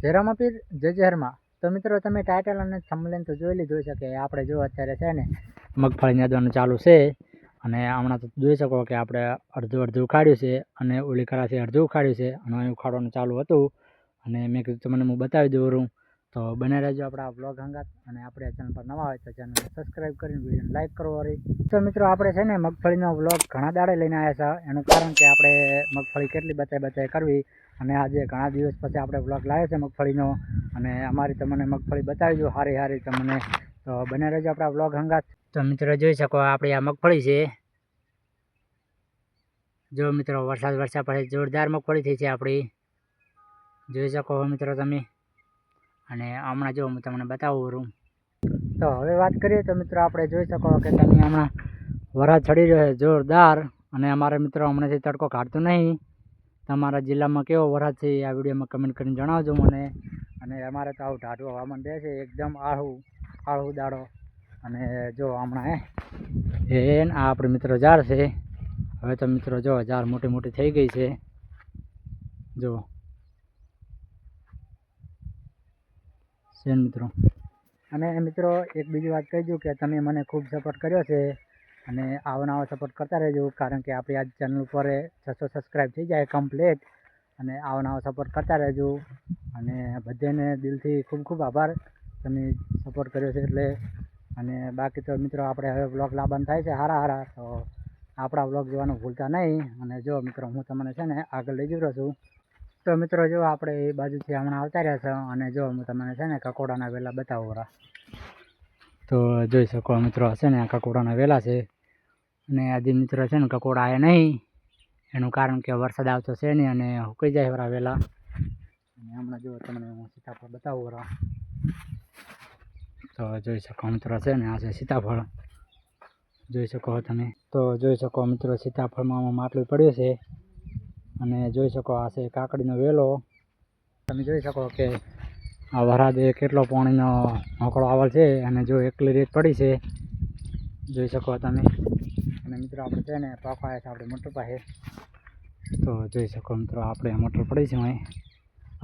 જયરામ પીર જય જહેરમાં। તો મિત્રો તમે ટાઇટલ અને થંબનેલ તો જોઈ લીધું છે કે આપણે જો અત્યારે છે ને મગફળી નાદવાનું ચાલુ છે અને હમણાં તો જોઈ શકો કે આપણે અડધું ઉખાડ્યું છે અને ઓલી કરાથી અડધું ઉખાડ્યું છે અને અહીં ઉખાડવાનું ચાલુ હતું અને મેં કીધું તમને હું બતાવી દઉં તો બને રહેજો આપણા બ્લોગ હંગાત અને આપણે આ ચેનલ પર નવા હોય તો ચેનલને સબસ્ક્રાઈબ કરીને વિડીયોને લાઇક કરો વાળી। તો મિત્રો આપણે છે ને મગફળીનો વ્લોગ ઘણા દાડે લઈને આવ્યા છે એનું કારણ કે આપણે મગફળી કેટલી બતાય કરવી અને આજે ઘણા દિવસ પછી આપણે વ્લોગ લાવ્યો છે મગફળીનો અને અમારી તમને મગફળી બતાવી દઉં સારી તમને તો બને રહેજો આપણા વ્લોગ હંગાત। તો મિત્રો જોઈ શકો આપણી આ મગફળી છે જો મિત્રો વરસાદ પછી જોરદાર મગફળી થઈ છે આપણી જોઈ શકો મિત્રો તમે અને હમણાં જો હું તમને બતાવું તો હવે વાત કરીએ તો મિત્રો આપણે જોઈ શકો કે તમે હમણાં વરસાદ ચડી રહ્યો છે જોરદાર અને અમારે મિત્રો હમણાંથી તડકો કાઢતું નહીં। તમારા જિલ્લામાં કેવો વરસાદ છે આ વિડીયોમાં કમેન્ટ કરીને જણાવજો મને અને અમારે તો આવું ઢાઢું હવામાન રહે છે એકદમ આળહું દાડો અને જો હમણાં આ આપણે મિત્રો ઝાડ છે હવે તો મિત્રો જો ઝાડ મોટી થઈ ગઈ છે જો મિત્રો અને મિત્રો એક બીજી વાત કહી દઉં કે તમે મને ખૂબ સપોર્ટ કર્યો છે અને આવો સપોર્ટ કરતા રહેજો કારણ કે આપણી આ ચેનલ ઉપર 600 સબસ્ક્રાઈબ થઈ જાય કમ્પ્લીટ અને આવો સપોર્ટ કરતા રહેજો અને બધાને દિલથી ખૂબ આભાર તમે સપોર્ટ કર્યો છે એટલે અને બાકી તો મિત્રો આપણે હવે વ્લોગ લાવવાનું થાય છે સારા તો આપણા વ્લોગ જોવાનું ભૂલતા નહીં અને જો મિત્રો હું તમને છે ને આગળ લઈ જઈ રહ્યો છું તો મિત્રો જો આપણે એ બાજુથી હમણાં આવતા રહ્યા છે અને જો હું તમને છે ને કકોડાના વેલા બતાવું તો જોઈ શકો મિત્રો હશે ને આ કકોડાના વેલા છે અને આજે મિત્રો છે ને કકોડા આવ્યા નહીં એનું કારણ કે વરસાદ આવતો છે નહીં અને સુકાઈ જાય વરા વેલા અને હમણાં જો તમને હું સીતાફળ બતાવું વરા તો જોઈ શકો મિત્રો છે ને આ છે સીતાફળ જોઈ શકો તમે તો જોઈ શકો મિત્રો સીતાફળમાં માટલું પડ્યું છે અને જોઈ શકો આ છે કાકડીનો વેલો તમે જોઈ શકો કે આ વરસાદે કેટલો પાણીનો મોકળો આવેલ છે અને જો એકલી રેત પડી છે જોઈ શકો તમે અને મિત્રો આપણે છે ને પાકો આવ્યા છે આપણે મોટર પાસે તો જોઈ શકો મિત્રો આપણે મોટર પડી છે અહીં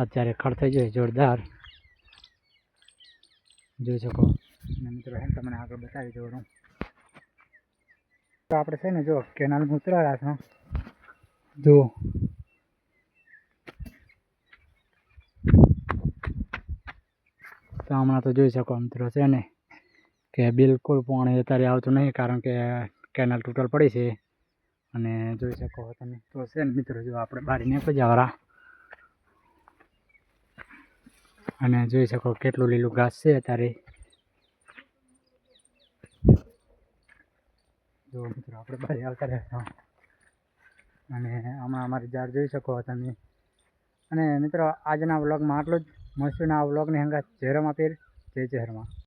અત્યારે ખડ થઈ જાય જોરદાર જોઈ શકો અને મિત્રો તમને આગળ બતાવી દઉં તો આપણે છે ને જો કેનાલમાં ઉતરાયા છો જો તો હમણાં તો જોઈ શકો મિત્રો છે ને કે બિલકુલ પાણી અત્યારે આવતું નહીં કારણ કે કેનાલ તૂટલ પડી છે અને જોઈ શકો તમે તો છે ને મિત્રો જો આપણે બહાર નીકળી જવાના અને જોઈ શકો કેટલું લીલું ઘાસ છે અત્યારે જો મિત્રો આપણે બહાર આવતા રહેતા અને હમણાં અમારી ઝાડ જોઈ શકો તમે અને મિત્રો આજના વ્લોગમાં આટલું જ મળશું આ વ્લોગની હંગાત જયરામ પીર જય જહેરમાં।